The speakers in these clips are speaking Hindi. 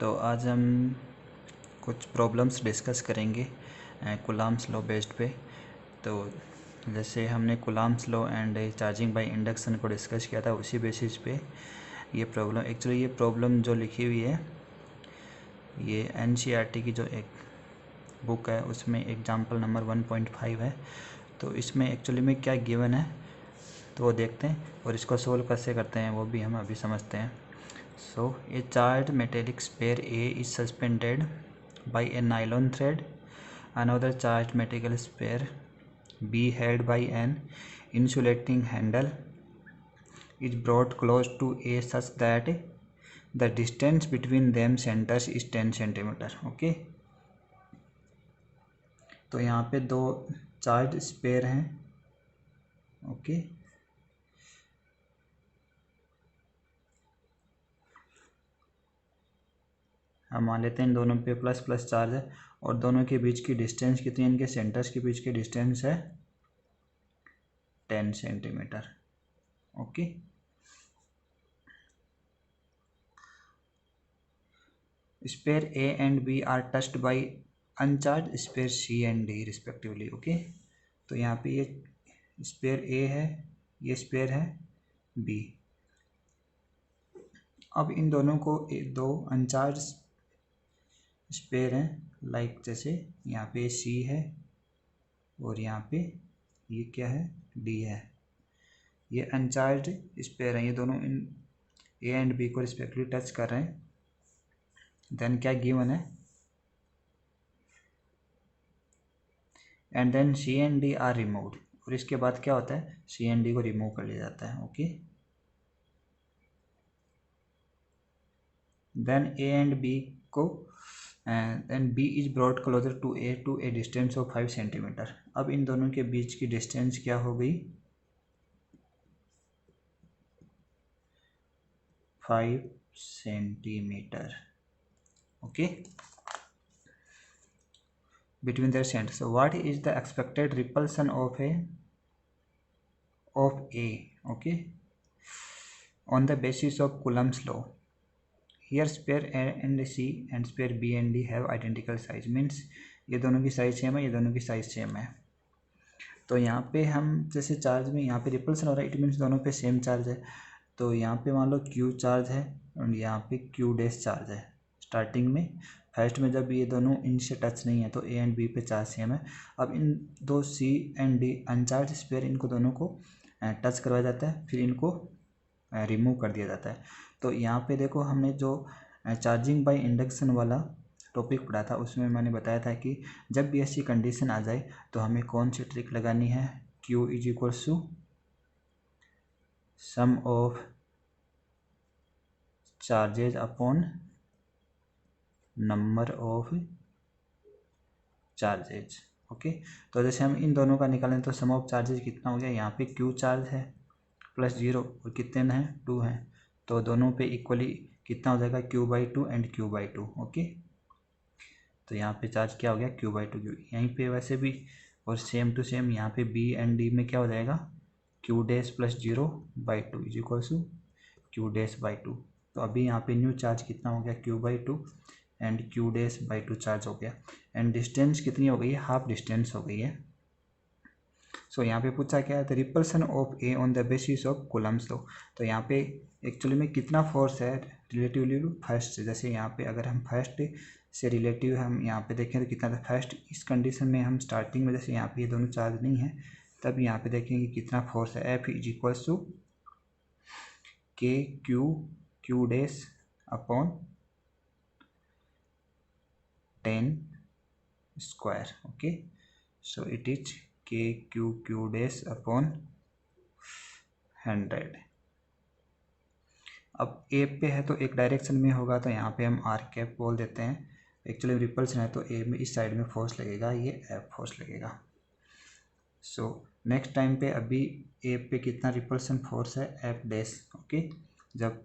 तो आज हम कुछ प्रॉब्लम्स डिस्कस करेंगे कूलम्ब्स लॉ बेस्ड पे। तो जैसे हमने Coulomb's law and charging by induction को डिस्कस किया था, उसी बेसिस पे ये प्रॉब्लम, एक्चुअली ये प्रॉब्लम जो लिखी हुई है ये NCERT की जो एक बुक है उसमें एग्जाम्पल नंबर 1.5 है। तो इसमें एक्चुअली में क्या गिवन है तो वो देखते हैं, और इसको सोल्व कैसे करते हैं वो भी हम अभी समझते हैं। So, a charged metallic sphere A is suspended by a nylon thread. Another charged metallic sphere B held by an insulating handle is brought close to A such that the distance between them centers is 10 centimeter. Okay. तो यहाँ पे दो चार्ज स्पेयर हैं। ओके हम मान लेते हैं इन दोनों पे प्लस प्लस चार्ज है और दोनों के बीच की डिस्टेंस कितनी है, इनके सेंटर्स के बीच की डिस्टेंस है 10 centimetre. Okay sphere A and B are touched by uncharge sphere C and D respectively. Okay तो यहाँ पे ये स्पेयर ए है, ये स्पेयर है बी। अब इन दोनों को दो अनचार्ज स्पेयर हैं, लाइक जैसे यहाँ पे सी है और यहाँ पे ये क्या है, डी है। ये अनचार्ज स्पेयर हैं, ये दोनों इन ए एंड बी को रिस्पेक्टिवली टच कर रहे हैं। देन क्या गिवन है, and then C and D are removed, और इसके बाद क्या होता है, सी एंड डी को रिमूव कर लिया जाता है। Okay then A and B को then B is brought closer to A distance of 5 centimetre. अब इन दोनों के बीच की डिस्टेंस क्या हो गई, 5 centimetre. Okay between their centers. So what is the expected repulsion of A? Okay, on the basis of Coulomb's law. Here sphere A and C and sphere B and D have identical size, means ये दोनों की साइज सेम है, ये दोनों की साइज सेम है। तो यहाँ पे हम जैसे चार्ज में यहाँ पे रिपल्सन हो रहा है, इट मीन्स दोनों पे सेम चार्ज है। तो यहाँ पे मान लो Q चार्ज है और यहाँ पे Q डैश चार्ज है। स्टार्टिंग में फर्स्ट में जब ये दोनों इनसे टच नहीं है तो ए एंड बी पे चार्ज सेम है। अब इन दो सी एंड डी अनचार्ज स्पेयर, इनको दोनों को टच करवाया जाता है, फिर इनको रिमूव कर दिया जाता है। तो यहाँ पे देखो, हमने जो चार्जिंग बाय इंडक्शन वाला टॉपिक पढ़ा था उसमें मैंने बताया था कि जब भी ऐसी कंडीशन आ जाए तो हमें कौन सी ट्रिक लगानी है, Q is equals to sum of charges upon number of charges. Okay तो जैसे हम इन दोनों का निकालें तो सम ऑफ चार्जेज कितना हो गया, यहाँ पे Q चार्ज है प्लस 0 और कितने हैं, 2 हैं। तो दोनों पे इक्वली कितना हो जाएगा, Q/2 एंड Q/2। ओके तो यहाँ पे चार्ज क्या हो गया, Q/2। यहीं पे वैसे भी और सेम टू सेम यहाँ पे B एंड D में क्या हो जाएगा, Q dash plus 0/2 is equal to Q dash by 2। तो अभी यहाँ पे न्यू चार्ज कितना हो गया, Q/2 and Q dash by 2 charge हो गया। एंड डिस्टेंस कितनी हो गई है, हाफ डिस्टेंस हो गई है। सो यहाँ पे पूछा क्या है, the repulsion of A on the basis of Coulomb's law. तो यहाँ पे एक्चुअली में कितना फोर्स है रिलेटिवली फर्स्ट से। जैसे यहाँ पे अगर हम फर्स्ट से रिलेटिव हम यहाँ पे देखें तो कितना था, फर्स्ट इस कंडीशन में हम स्टार्टिंग में जैसे यहाँ पे ये दोनों चार्ज नहीं है, तब यहाँ पे देखेंगे कितना फोर्स है, F is equals to Q dash upon 10 square. Okay so it is Q dash upon 100। अब ए पे है तो एक डायरेक्शन में होगा तो यहाँ पे हम आर कैप बोल देते हैं। एक्चुअली रिपल्सन है तो ए में इस साइड में फोर्स लगेगा, ये एफ फोर्स लगेगा। सो नेक्स्ट टाइम पे अभी ए पे कितना रिपल्सन फोर्स है, एफ डैश। ओके जब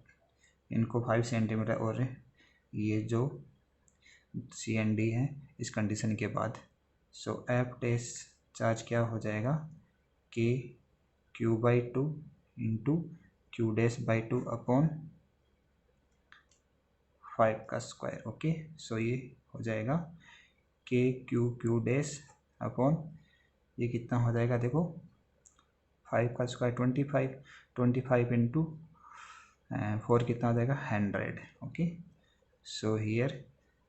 इनको 5 सेंटीमीटर और ये जो सी एंड डी है इस कंडीशन के बाद, सो एफ डैश चार्ज क्या हो जाएगा, Q/2 into Q dash by 2 upon 5 का स्क्वायर। ओके, सो ये हो जाएगा के क्यू क्यू डैश अपॉन ये कितना हो जाएगा, देखो 5 का स्क्वायर 25, 25 इंटू 4 कितना हो जाएगा 100। Okay, so here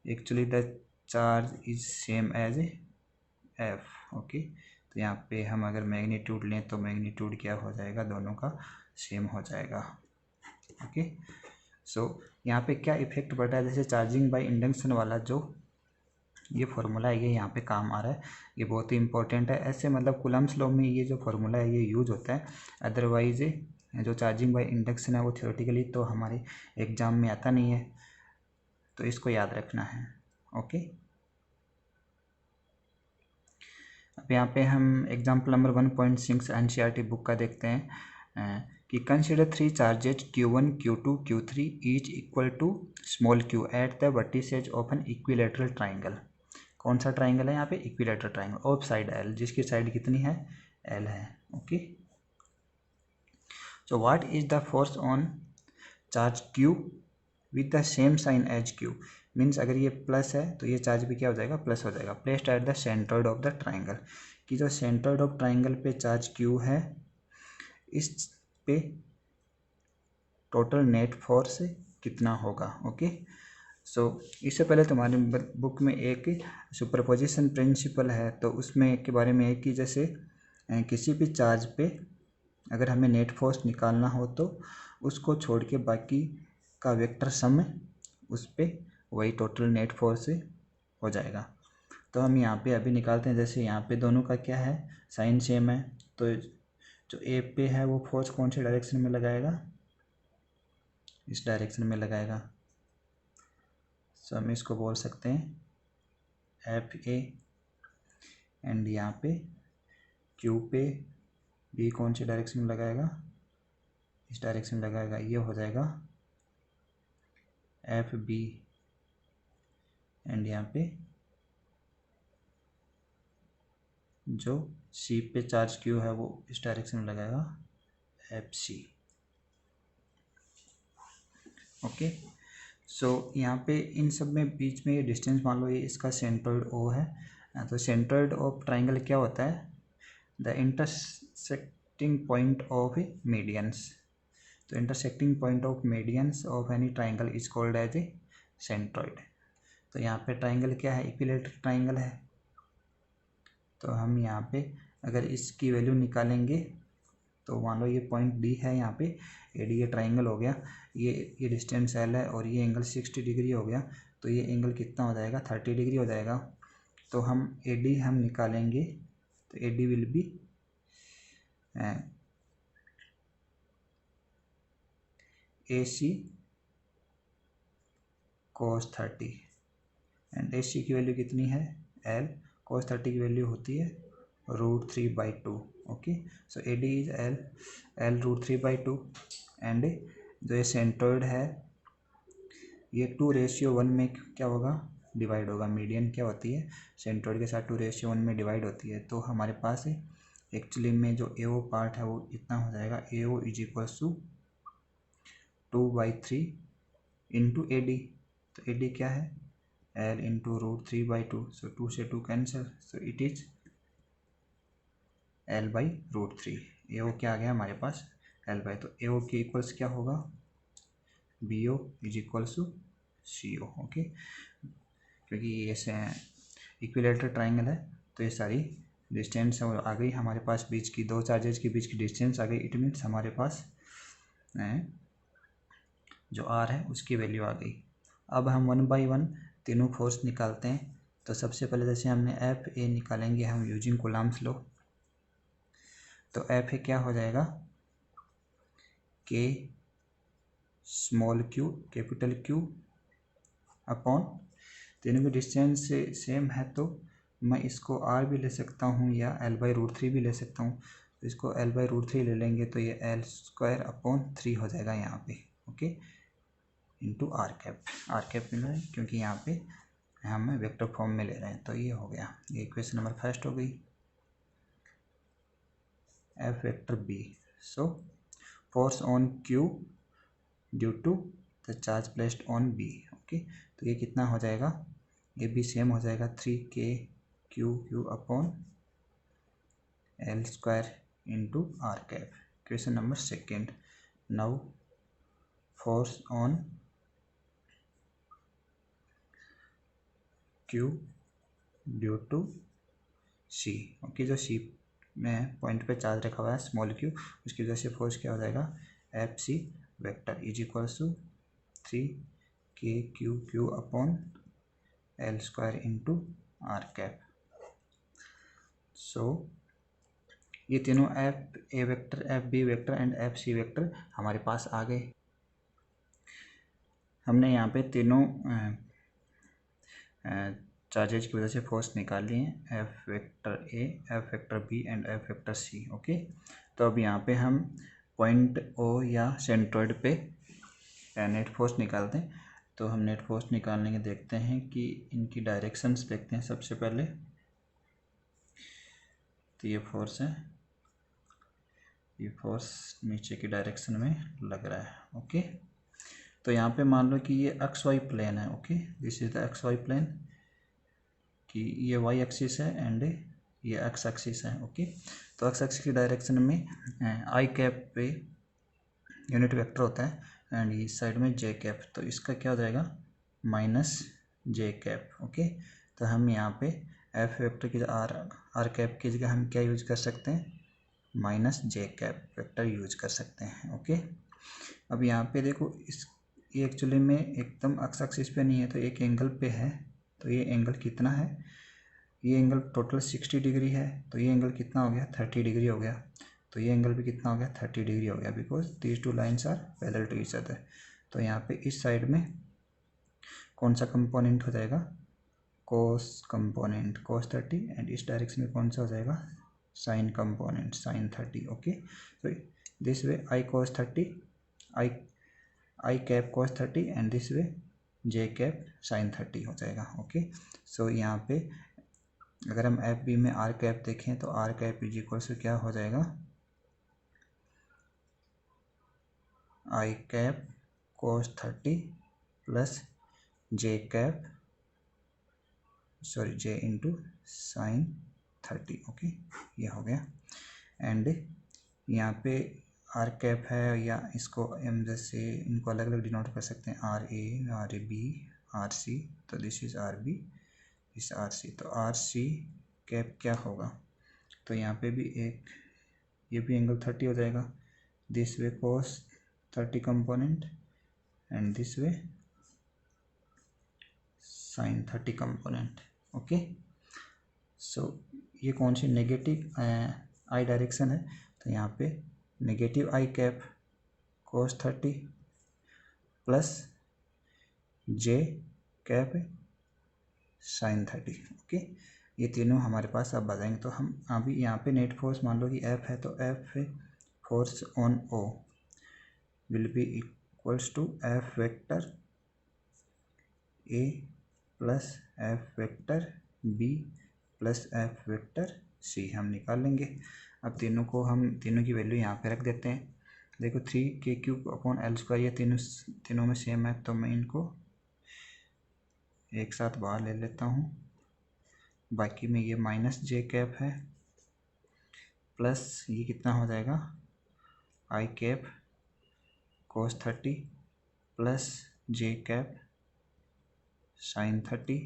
actually the charge is same as F. Okay, तो यहाँ पे हम अगर मैग्नीट्यूड लें तो मैग्नीट्यूड क्या हो जाएगा, दोनों का सेम हो जाएगा। ओके, सो यहाँ पे क्या इफेक्ट पड़ रहा है, जैसे चार्जिंग बाय इंडक्शन वाला जो ये फार्मूला है ये यहाँ पे काम आ रहा है, ये बहुत ही इंपॉर्टेंट है। ऐसे मतलब कूलम्स लॉ में ये जो फार्मूला है ये यूज होता है, अदरवाइज जो चार्जिंग बाय इंडक्शन है वो थ्योरेटिकली तो हमारे एग्जाम में आता नहीं है, तो इसको याद रखना है। ओके, अब यहाँ पे हम एग्जाम्पल नंबर 1.6 एनसीईआरटी बुक का देखते हैं कि consider 3 charges Q1, Q2, Q3 each equal to small q at the vertices of an equilateral triangle. कौन सा ट्राइंगल है यहाँ पे, equilateral triangle of side L, जिसकी साइड कितनी है, L है। Okay, so what is the force on charge Q with the same sign as Q, means अगर ये प्लस है तो ये चार्ज भी क्या हो जाएगा, प्लस हो जाएगा। Placed at the centre of the triangle, कि जो सेंटर ऑफ ट्राइंगल पे चार्ज Q है इस पे टोटल नेट फोर्स कितना होगा। ओके, सो इससे पहले तुम्हारी बुक में एक सुपरपोजिशन प्रिंसिपल है, तो उसमें के बारे में है कि जैसे किसी भी चार्ज पे अगर हमें नेट फोर्स निकालना हो तो उसको छोड़ के बाकी का वेक्टर सम उस पर वही टोटल नेट फोर्स हो जाएगा। तो हम यहाँ पे अभी निकालते हैं, जैसे यहाँ पे दोनों का क्या है, साइन सेम है, तो जो ए पे है वो फोर्स कौन से डायरेक्शन में लगाएगा, इस डायरेक्शन में लगाएगा। सो हम इसको बोल सकते हैं एफ ए, एंड यहाँ पे क्यू पे बी कौन से डायरेक्शन में लगाएगा, इस डायरेक्शन में लगाएगा, ये हो जाएगा एफ बी, एंड यहाँ पे जो सी पे चार्ज क्यू है वो इस डायरेक्शन में लगाएगा, एफ सी। ओके, सो यहाँ पे इन सब में बीच में ये डिस्टेंस मान लो ये इसका सेंट्रोइड ओ है, तो सेंट्रोइड ऑफ ट्राइंगल क्या होता है, the intersecting point of medians. तो intersecting point of medians of any triangle is called as a centroid. तो यहाँ पे ट्राइंगल क्या है, इक्विलेटरल ट्राइंगल है, तो हम यहाँ पे अगर इसकी वैल्यू निकालेंगे तो मान लो ये पॉइंट डी है, यहाँ पे ए डी ये ट्राइंगल हो गया, ये डिस्टेंस एल है और ये एंगल 60 डिग्री हो गया, तो ये एंगल कितना हो जाएगा, 30 डिग्री हो जाएगा। तो हम ए डी हम निकालेंगे तो A D will be A C cos 30, and A C की वैल्यू कितनी है, एल, cos 30 की वैल्यू होती है √3/2। Okay, so A D is L √3/2, and जो ये सेंट्रोइड है ये 2:1 में क्या होगा, डिवाइड होगा। मीडियन क्या होती है, सेंट्रोइड के साथ 2:1 में डिवाइड होती है, तो हमारे पास एक्चुअली में जो ए ओ पार्ट है वो इतना हो जाएगा, A O is equal to 2/3 into A D. तो ए डी क्या है, एल इंटू √3/2, सो 2 से 2 cancel, so it is L/√3। ए ओ क्या आ गया हमारे पास, L/, तो ए ओ के इक्वल्स क्या होगा, B O is equals to C O. Okay, क्योंकि ये इक्विलेटरल ट्राइंगल है तो ये सारी डिस्टेंस आ गई हमारे पास, बीच की दो चार्जेज के बीच की डिस्टेंस आ गई। इट मीन्स हमारे पास जो आर है उसकी वैल्यू आ गई। अब हम 1 बाई 1 तीनों फोर्स निकालते हैं। तो सबसे पहले जैसे हमने एफ ए निकालेंगे हम यूजिंग कूलम्स लॉ, तो एफ ए क्या हो जाएगा, के small Q capital Q upon, तीनों की डिस्टेंस सेम है तो मैं इसको आर भी ले सकता हूँ या L/√3 भी ले सकता हूँ। तो इसको L/√3 ले लेंगे तो ये L² अपॉन 3 हो जाएगा यहाँ पे। ओके, इंटू आर कैप मिल रहा है क्योंकि यहाँ पे हम वेक्टर फॉर्म में ले रहे हैं। तो ये हो गया, ये इक्वेशन नंबर फर्स्ट हो गई, F vector B. So force on Q due to the charge placed on B. Okay. तो ये कितना हो जाएगा, ये भी सेम हो जाएगा 3KQQ upon L square into R cap. Question number second, now force on Q due to C, okay. जो C में पॉइंट पे चार्ज रखा हुआ है स्मॉल q, उसकी वजह से फोर्स क्या हो जाएगा, FC vector is equals to 3KQQ upon L square into R cap. So ये तीनों FA vector, FB vector and FC vector हमारे पास आ गए। हमने यहाँ पे तीनों चार्जेज की वजह से फोर्स निकाल लिए हैं, F vector A, F vector B and F vector C, okay. तो अब यहाँ पे हम पॉइंट O या सेंट्रॉइड पे नेट फोर्स निकालते हैं। तो हम नेट फोर्स निकालने के देखते हैं कि इनकी डायरेक्शंस देखते हैं सबसे पहले। तो ये फोर्स है, ये फोर्स नीचे की डायरेक्शन में लग रहा है, ओके। तो यहाँ पे मान लो कि ये XY प्लेन है, okay, this is the XY plane, कि ये Y एक्सिस है एंड ये X एक्सिस है, ओके। तो X एक्सिस की डायरेक्शन में आई कैप पे यूनिट वेक्टर होता है एंड इस साइड में J कैप, तो इसका क्या हो जाएगा, माइनस J कैप, ओके। तो हम यहाँ पे F वेक्टर की आर कैप की जगह हम क्या यूज कर सकते हैं, minus J cap vector use कर सकते हैं, ओके। अब यहाँ पे देखो, इस ये एक्चुअली में एकदम एक्स एक्सिस पे नहीं है, तो एक एंगल पे है। तो ये एंगल कितना है, ये एंगल टोटल 60 डिग्री है, तो ये एंगल कितना हो गया, 30 डिग्री हो गया। तो ये एंगल भी कितना हो गया, 30 डिग्री हो गया, because these two lines are parallel to each other. तो यहाँ पे इस साइड में कौन सा कंपोनेंट हो जाएगा, कोस कंपोनेंट, कोस 30, एंड इस डायरेक्शन में कौन सा हो जाएगा, साइन कंपोनेंट, साइन 30, ओके। तो this way I cos 30, I cap cos 30 and this way J cap sine 30 हो जाएगा, ओके। सो यहाँ पे अगर हम FB में आर कैप देखें तो आर कैप इज इक्वल से क्या हो जाएगा, I cap cos 30 plus J cap, sorry J into sine 30, okay, ये हो गया। एंड यहाँ पे आर कैप है, या इसको हम जैसे इनको अलग अलग डिनोट कर सकते हैं, RA, RB, RC। तो दिस इज RB, इस RC, तो RC कैप क्या होगा, तो यहाँ पे भी एक, ये भी एंगल 30 हो जाएगा, this way cos 30 component and this way sine 30 component, okay. So ये कौन सी नेगेटिव आई डायरेक्शन है, तो यहाँ पे नेगेटिव आई cap cos 30 plus J cap sine 30, okay. ये तीनों हमारे पास अब आ जाएंगे। तो हम अभी यहाँ पे नेट फोर्स मान लो कि F है, तो F force on O will be equals to F vector A plus F vector B plus F vector C हम निकाल लेंगे। अब तीनों की वैल्यू यहाँ पे रख देते हैं। देखो 3KQ अपॉन L स्क्वायर, ये तीनों में सेम है, तो मैं इनको एक साथ बाहर ले लेता हूँ। बाकी में ये माइनस J कैप है प्लस ये कितना हो जाएगा, I cap cos 30 plus J cap sine 30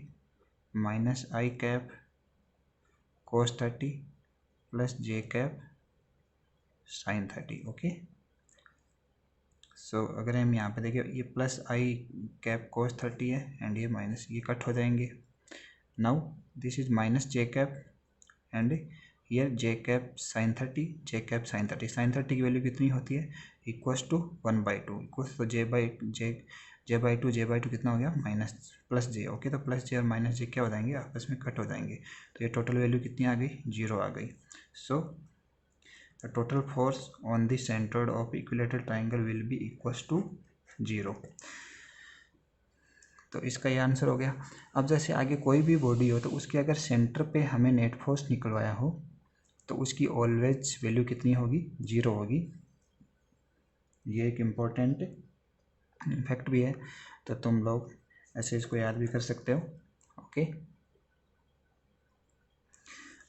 minus I cap cos 30 plus J cap sine 30, okay. So अगर हम यहाँ पे देखें, ये प्लस आई कैप कोस 30 है एंड ये माइनस, ये कट हो जाएंगे। Now this is minus J cap and here J cap sine 30, J cap sine 30। Sine 30 की वैल्यू कितनी होती है, इक्वल्स टू 1/2, इक्वल्स तो J बाई टू कितना हो गया, माइनस प्लस J, ओके। तो प्लस J और माइनस J क्या हो जाएंगे, आपस में कट हो जाएंगे। तो ये टोटल वैल्यू कितनी आ गई, 0 आ गई। सो the total force on the centroid of equilateral triangle will be equals to 0। तो इसका ये आंसर हो गया। अब जैसे आगे कोई भी बॉडी हो, तो उसके अगर सेंटर पे हमें नेट फोर्स निकलवाया हो, तो उसकी ऑलवेज वैल्यू कितनी होगी, 0 होगी। ये एक इम्पोर्टेंट फैक्ट भी है, तो तुम लोग ऐसे इसको याद भी कर सकते हो। ओके,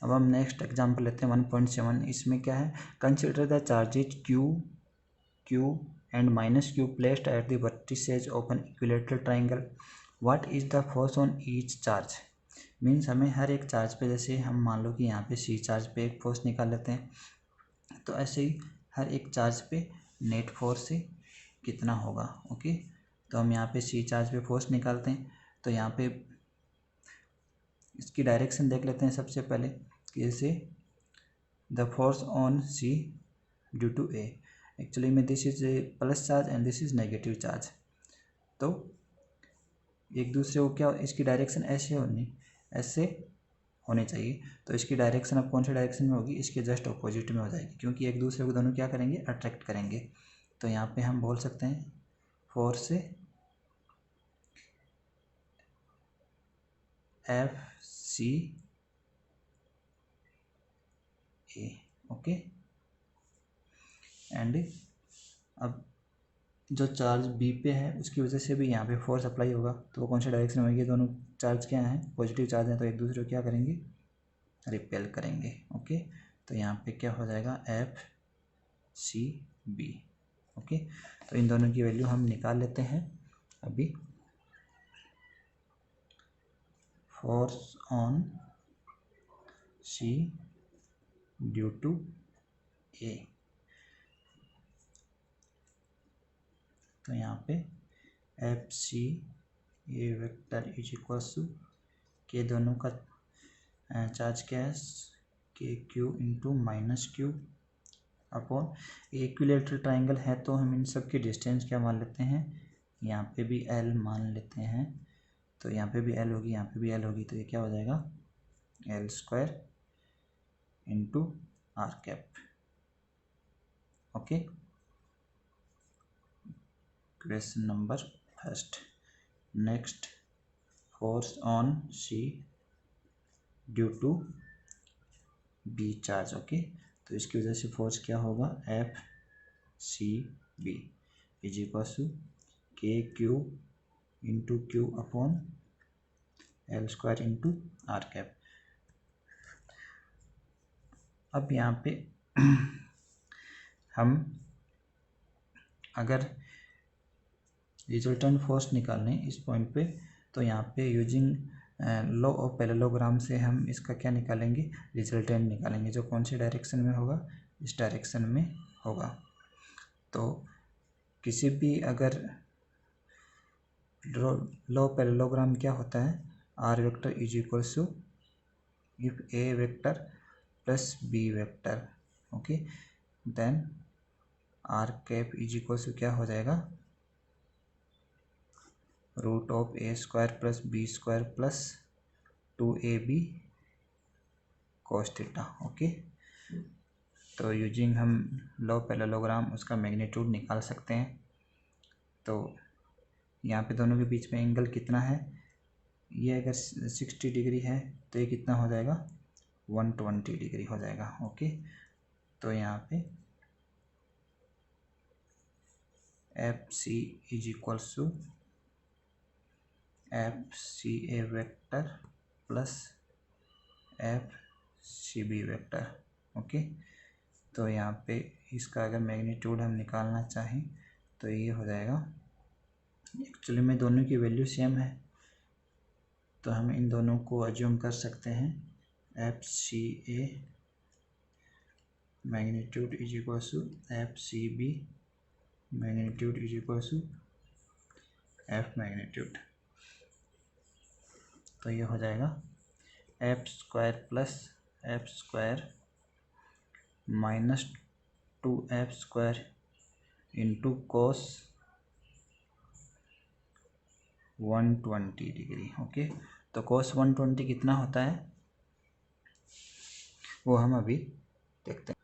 अब हम नेक्स्ट एग्जांपल लेते हैं 1.7। इसमें क्या है, consider the charges Q and minus Q placed at the vertices of an equilateral triangle. What is the force on each charge? Means हमें हर एक चार्ज पे, जैसे हम मान लो कि यहाँ पे C चार्ज पे एक फोर्स निकाल लेते हैं, तो ऐसे ही हर एक चार्ज पे नेट फोर्स से कितना होगा। ओके, तो हम यहाँ पे C चार्ज पे फोर्स निकालते हैं, तो यहाँ पे इसकी डायरेक्शन देख लेते हैं सबसे पहले कि जैसे the force on C due to A, actually में this is a plus charge and this is negative charge, तो एक दूसरे को क्या, इसकी डायरेक्शन ऐसे होनी चाहिए। तो इसकी डायरेक्शन अब कौन सी डायरेक्शन में होगी, इसके जस्ट अपोजिट में हो जाएगी, क्योंकि एक दूसरे को दोनों क्या करेंगे, अट्रैक्ट करेंगे। तो यहाँ पे हम बोल सकते हैं force FC A। Okay, and अब जो चार्ज B पे है उसकी वजह से भी यहाँ पे फोर्स अप्लाई होगा, तो वो कौन सी डायरेक्शन में होगी, दोनों चार्ज क्या हैं, पॉजिटिव चार्ज हैं, तो एक दूसरे को क्या करेंगे, रिपेल करेंगे। ओके, तो यहाँ पे क्या हो जाएगा, FCB। ओके, तो इन दोनों की वैल्यू हम निकाल लेते हैं अभी। Force on C due to A, तो यहाँ पे FCA vector is equals to K, दोनों का चार्ज क्या है, KQ into minus Q upon equilateral triangle है, तो हम इन सब की डिस्टेंस क्या मान लेते हैं, यहाँ पे भी L मान लेते हैं, तो यहाँ पे भी L होगी, यहाँ पे भी L होगी, तो ये क्या हो जाएगा, L² into R cap. Okay, question number first. Next, force on C due to B charge. Okay, तो इसकी वजह से फोर्स क्या होगा, FCB is equal to KQ into Q upon L² into R cap. अब यहाँ पे हम अगर रिजल्टेंट फोर्स निकालने इस पॉइंट पे, तो यहाँ पे यूजिंग लॉ ऑफ पैरेललोग्राम से हम इसका क्या निकालेंगे, रिजल्टेंट निकालेंगे, जो कौन सी डायरेक्शन में होगा, इस डायरेक्शन में होगा। तो किसी भी अगर लॉ ऑफ पैरेललोग्राम क्या होता है, R vector is equal to if A vector plus B vector, okay, then R cap is equal to क्या हो जाएगा, root of A² plus B² plus 2AB cos theta. Okay, तो यूजिंग हम लॉ पैरेललोग्राम उसका मैग्नीट्यूड निकाल सकते हैं। तो यहाँ पे दोनों के बीच में एंगल कितना है, ये अगर 60 डिग्री है तो ये कितना हो जाएगा, 120 डिग्री हो जाएगा। ओके, तो यहाँ पे FC is equals to FCA vector plus FCB vector. Okay, तो यहाँ पे इसका अगर मैग्नीट्यूड हम निकालना चाहें तो ये हो जाएगा, एक्चुअली में दोनों की वैल्यू सेम है, तो हम इन दोनों को अज्यूम कर सकते हैं FCA magnitude is equal to FCB magnitude is equal to F magnitude. तो ये हो जाएगा F² plus F² minus 2F² into cos 120 degree. Okay, तो cos 120 कितना होता है वो हम अभी देखते हैं।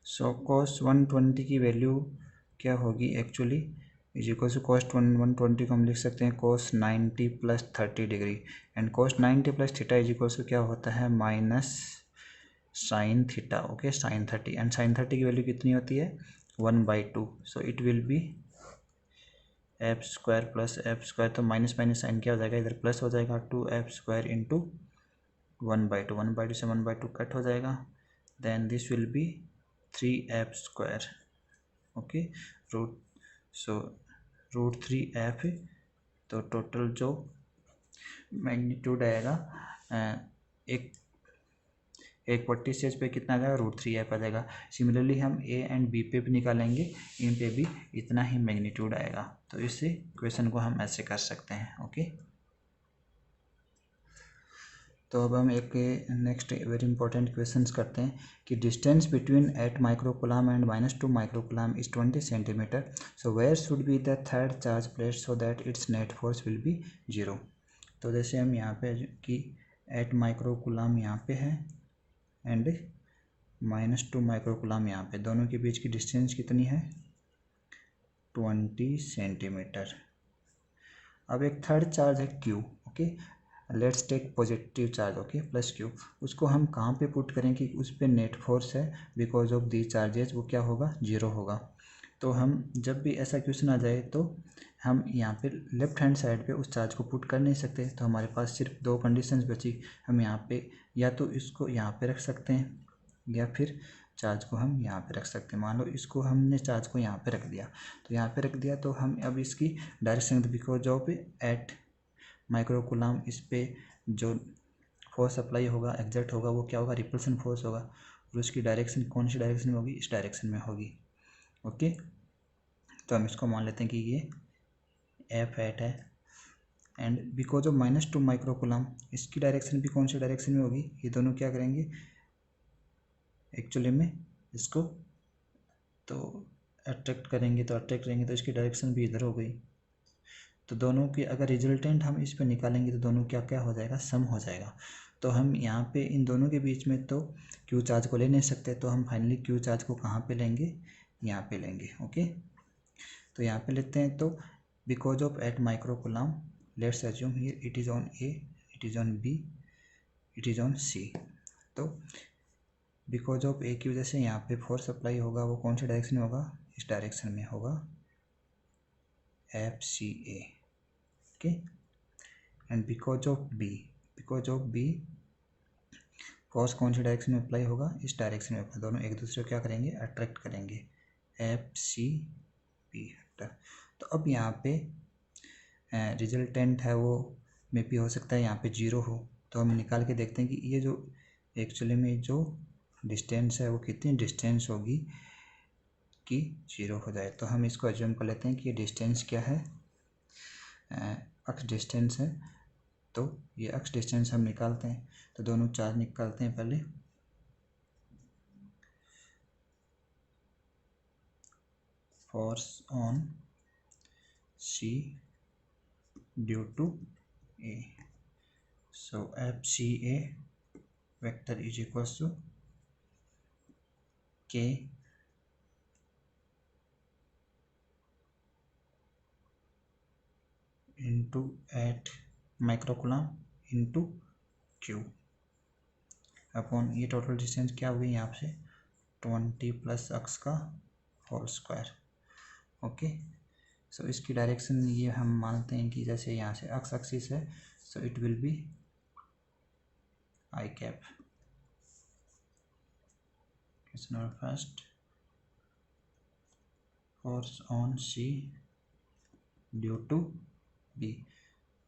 सो cos 120 की वैल्यू क्या होगी, actually is equal to cos 120 को हम लिख सकते हैं cos 90 plus 30 degree, and cos 90 plus theta is equal to क्या होता है, minus sine theta. Okay, sine 30, and sine 30 की वैल्यू कितनी होती है, 1/2, so it will be F square plus F square, तो माइनस माइनस साइन क्या हो जाएगा, इधर प्लस हो जाएगा, 2f² इंटू 1/2, 1/2 से 1/2 कट हो जाएगा, then this will be 3f²। Okay, √3f, तो टोटल जो मैग्नीट्यूड आएगा एक पट्टी से इस पे कितना आ जाएगा, √3f आ जाएगा। सिमिलरली हम ए एंड बी पे भी निकालेंगे, इन पे भी इतना ही मैग्नीट्यूड आएगा। तो इससे क्वेश्चन को हम ऐसे कर सकते हैं। ओके, तो अब हम एक नेक्स्ट वेरी इंपॉर्टेंट क्वेश्चंस करते हैं कि distance between 8 microcoulomb and -2 microcoulomb is 20 centimetre, so where should be the third charge placed so that its net force will be 0। तो जैसे हम यहाँ पे कि 8 माइक्रोकुलम यहाँ पे है एंड -2 माइक्रोकुलम यहाँ पे, दोनों के बीच की डिस्टेंस कितनी है, 20 सेंटीमीटर। अब एक थर्ड चार्ज है Q। Okay, let's take positive charge, okay, plus Q। उसको हम कहाँ पे पुट करेंगे, उस पर नेट फोर्स है बिकॉज ऑफ दी चार्जेस, वो क्या होगा, 0 होगा। तो हम जब भी ऐसा क्वेश्चन आ जाए तो हम यहाँ पे लेफ्ट हैंड साइड पे उस चार्ज को पुट कर नहीं सकते, तो हमारे पास सिर्फ दो कंडीशंस बची। हम यहाँ पे या तो इसको यहाँ पे रख सकते हैं या फिर चार्ज को हम यहाँ पे रख सकते हैं। मान लो इसको हमने चार्ज को यहाँ पे रख दिया, तो यहाँ पे रख दिया तो हम अब इसकी डायरेक्शन, बिकॉज ऑफ 8 माइक्रोकुलम, इस पे जो फोर्स अप्लाई होगा, एग्जर्ट होगा, वो क्या होगा, रिपल्सन फोर्स होगा, और उसकी डायरेक्शन कौन सी डायरेक्शन में होगी, इस डायरेक्शन में होगी। ओके, तो हम इसको मान लेते हैं कि ये F8 है एंड बिकॉज ऑफ -2 माइक्रोकुलम, इसकी डायरेक्शन भी कौन सी डायरेक्शन में होगी, ये दोनों क्या करेंगे एक्चुअली में इसको तो अट्रैक्ट करेंगे, तो अट्रैक्ट करेंगे तो इसकी डायरेक्शन भी इधर हो गई। तो दोनों की अगर रिजल्टेंट हम इस पर निकालेंगे तो दोनों क्या क्या हो जाएगा, सम हो जाएगा। तो हम यहाँ पे इन दोनों के बीच में तो क्यू चार्ज को ले नहीं सकते, तो हम फाइनली क्यू चार्ज को कहाँ पे लेंगे, यहाँ पे लेंगे। ओके, तो यहाँ पे लेते हैं, तो because of 8 microcoulomb, let's assume here it is on A, it is on B, it is on C. तो बिकॉज ऑफ ए की वजह से यहाँ पे फोर्स अप्लाई होगा, वो कौन सी डायरेक्शन में होगा, इस डायरेक्शन में होगा, FCA। Okay, and because of B force कौन सी डायरेक्शन में अप्लाई होगा, इस डायरेक्शन में अप्लाई, दोनों एक दूसरे को क्या करेंगे, अट्रैक्ट करेंगे, FCB। तो अब यहाँ पे रिजल्टेंट है वो में भी हो सकता है यहाँ पे 0 हो, तो हम निकाल के देखते हैं कि ये जो एक्चुअली में जो डिस्टेंस है वो कितनी डिस्टेंस होगी कि 0 हो जाए। तो हम इसको अज्यूम कर लेते हैं कि ये डिस्टेंस क्या है, अक्स डिस्टेंस है। तो ये अक्स डिस्टेंस हम निकालते हैं, तो दोनों चार्ज निकालते हैं पहले। Force on C due to A, so FCA vector is equals to K into 8 microcoulomb into Q upon ये टोटल डिस्टेंस क्या हुई यहाँ से 20 प्लस अक्स का होल स्क्वायर। ओके, सो इसकी डायरेक्शन ये हम मानते हैं कि जैसे यहाँ से अक्स एक्सिस है, so it will be I cap. Question number first, force on C due to B,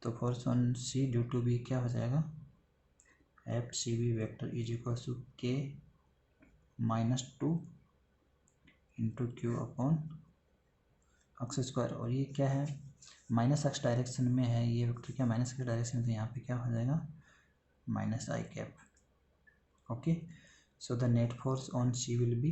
तो force on C due to B क्या हो जाएगा, FCB vector is equal to K -2 into Q upon X square. और ये क्या है, माइनस अक्स डायरेक्शन में है ये वेक्टर, क्या माइनस अक्स डायरेक्शन में, तो यहाँ पे क्या हो जाएगा -I cap. Okay, so the net force on C will be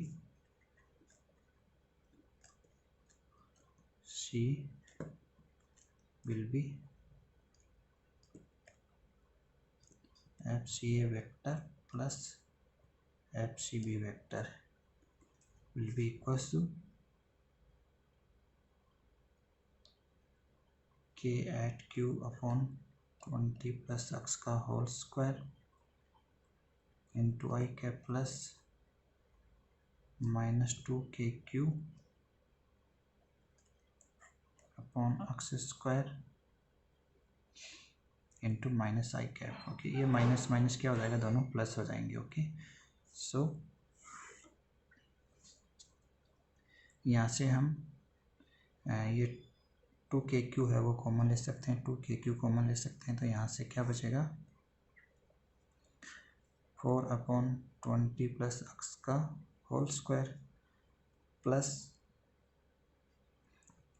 FCA vector plus FCB vector will be equals to K at Q upon 20 plus x का whole square into I cap plus -2 KQ अपॉन X square into minus I cap. Okay, ये माइनस माइनस क्या हो जाएगा, दोनों प्लस हो जाएंगे। ओके, सो यहाँ से हम ये 2kq है वो कॉमन ले सकते हैं, 2kq कॉमन ले सकते हैं। तो यहाँ से क्या बचेगा, 4/20 प्लस एक्स का whole square plus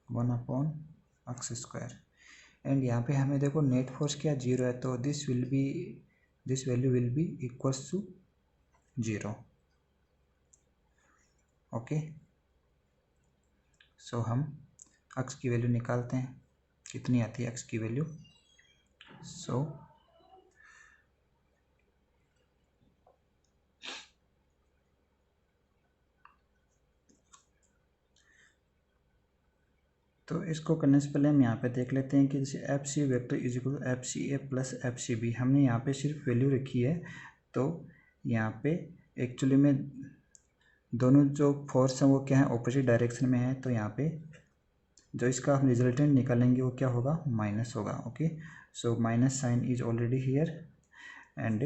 1/x square. And यहाँ पे हमें देखो नेट फोर्स क्या 0 है, तो this value will be equals to 0। Okay, so हम x की वैल्यू निकालते हैं, कितनी आती है x की वैल्यू। सो तो इसको करने से पहले हम यहाँ पे देख लेते हैं कि जैसे F C vector is equal to F C A plus F C B, हमने यहाँ पे सिर्फ वैल्यू रखी है। तो यहाँ पे एक्चुअली में दोनों जो फोर्स हैं वो क्या है, ऑपोजिट डायरेक्शन में है। तो यहाँ पे जो इसका हम रिजल्टेंट निकालेंगे वो क्या होगा, माइनस होगा। Okay, so minus sine is already here and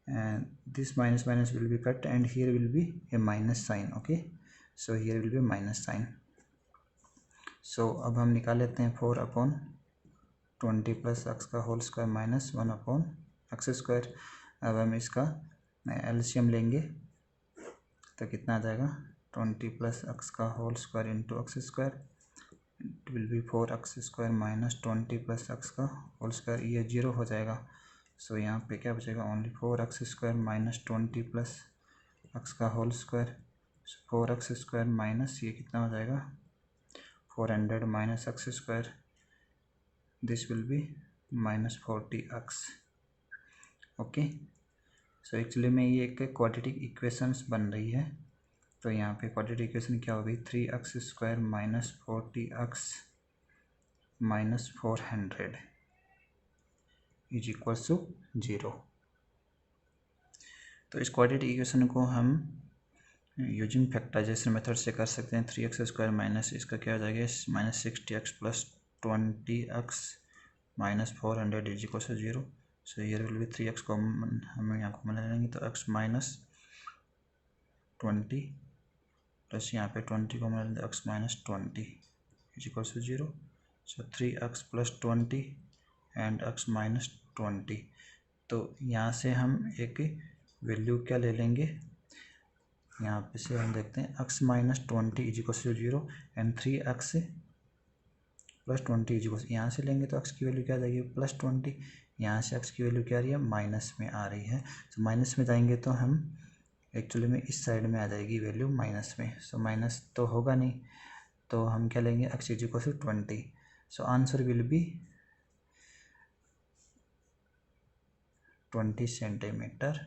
this minus will be cut and here will be a minus sign. Okay, so here will be minus sign. so अब हम निकाल लेते हैं 4/20 प्लस एक्स का whole square minus 1/x square. अब हम इसका एलसीएम लेंगे तो कितना आ जाएगा, 20 प्लस एक्स का whole square into x square, it will be 4x square minus 20 plus x का होल स्क्वायर, ये 0 हो जाएगा। सो यहाँ पे क्या बचेगा, only 4x square minus 20 plus x का whole square. 4x square minus ये कितना हो जाएगा, 400 minus x square, this will be minus 40x। Okay, so actually में ये एक क्वाड्रेटिक इक्वेशंस बन रही है। तो यहाँ पे क्वाड्रेटिक इक्वेशन क्या होगी, 3x square minus 40x minus 400 is equals to 0। तो इस क्वाड्रेटिक इक्वेशन को हम यूजिंग फैक्टराइजेशन मेथड से कर सकते हैं। 3x स्क्वायर माइनस इसका क्या हो जाएगा, minus 60x plus 20x minus 400 is equals to 0। So here will be 3x common, हम यहाँ कॉमन ले लेंगे तो x माइनस 20 प्लस यहाँ पे 20 कॉमन ले लेंगे, x minus 20 is equals to 0। So 3x plus 20 and x minus 20। तो यहाँ से हम एक वैल्यू क्या ले लेंगे, यहाँ पे से हम देखते हैं x minus 20 is equals to 0 and 3x plus 20 is equals, यहाँ से लेंगे तो x की वैल्यू क्या आ जाएगी, प्लस 20। यहाँ से x की वैल्यू क्या आ रही है, माइनस में आ रही है। तो माइनस में जाएंगे तो हम एक्चुअली में इस साइड में आ जाएगी वैल्यू माइनस में। सो माइनस तो होगा नहीं, तो हम क्या लेंगे, x is equals to 20। So answer will be 20 centimetre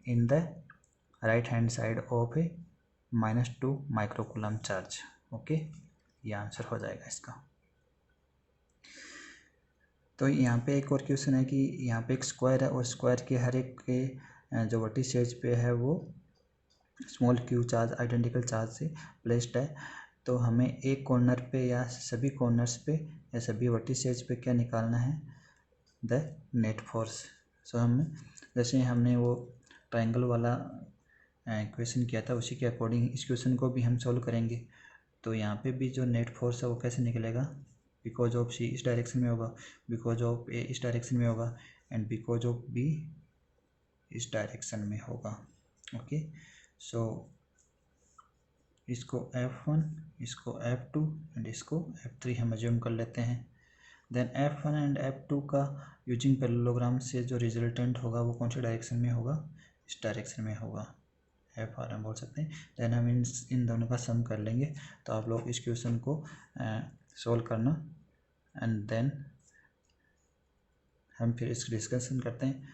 in the right hand side of a -2 microcoulomb charge. Okay, ये आंसर हो जाएगा इसका। तो यहाँ पे एक और क्वेश्चन है कि यहाँ पे एक स्क्वायर है और स्क्वायर के हर एक के जो वर्टिस एज पे है वो small Q charge identical charge से प्लेस्ड है। तो हमें एक कॉर्नर पे या सभी कॉर्नर्स पे या सभी वर्टिस एज पे क्या निकालना है, द नेट फोर्स। सो हम जैसे हमने वो ट्रायंगल वाला क्वेश्चन किया था उसी के अकॉर्डिंग इस क्वेश्चन को भी हम सॉल्व करेंगे। तो यहाँ पे भी जो नेट फोर्स है वो कैसे निकलेगा, बिकॉज ऑफ सी इस डायरेक्शन में होगा, बिकॉज ऑफ ए इस डायरेक्शन में होगा एंड बिकॉज ऑफ बी इस डायरेक्शन में होगा। ओके, सो इसको F1, इसको F2 एंड इसको F3 हम अज्यूम कर लेते हैं। देन F1 एंड F2 का यूजिंग पैरेललोग्राम से जो रिजल्टेंट होगा वो कौन से डायरेक्शन में होगा, इस डायरेक्शन में होगा, F हम बोल सकते हैं। देन हम इन दोनों का सम कर लेंगे। तो आप लोग इस क्वेश्चन को सॉल्व करना एंड देन हम फिर इसकी डिस्कशन करते हैं।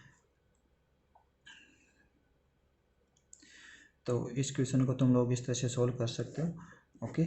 तो इस क्वेश्चन को तुम लोग इस तरह से सॉल्व कर सकते हो। ओके।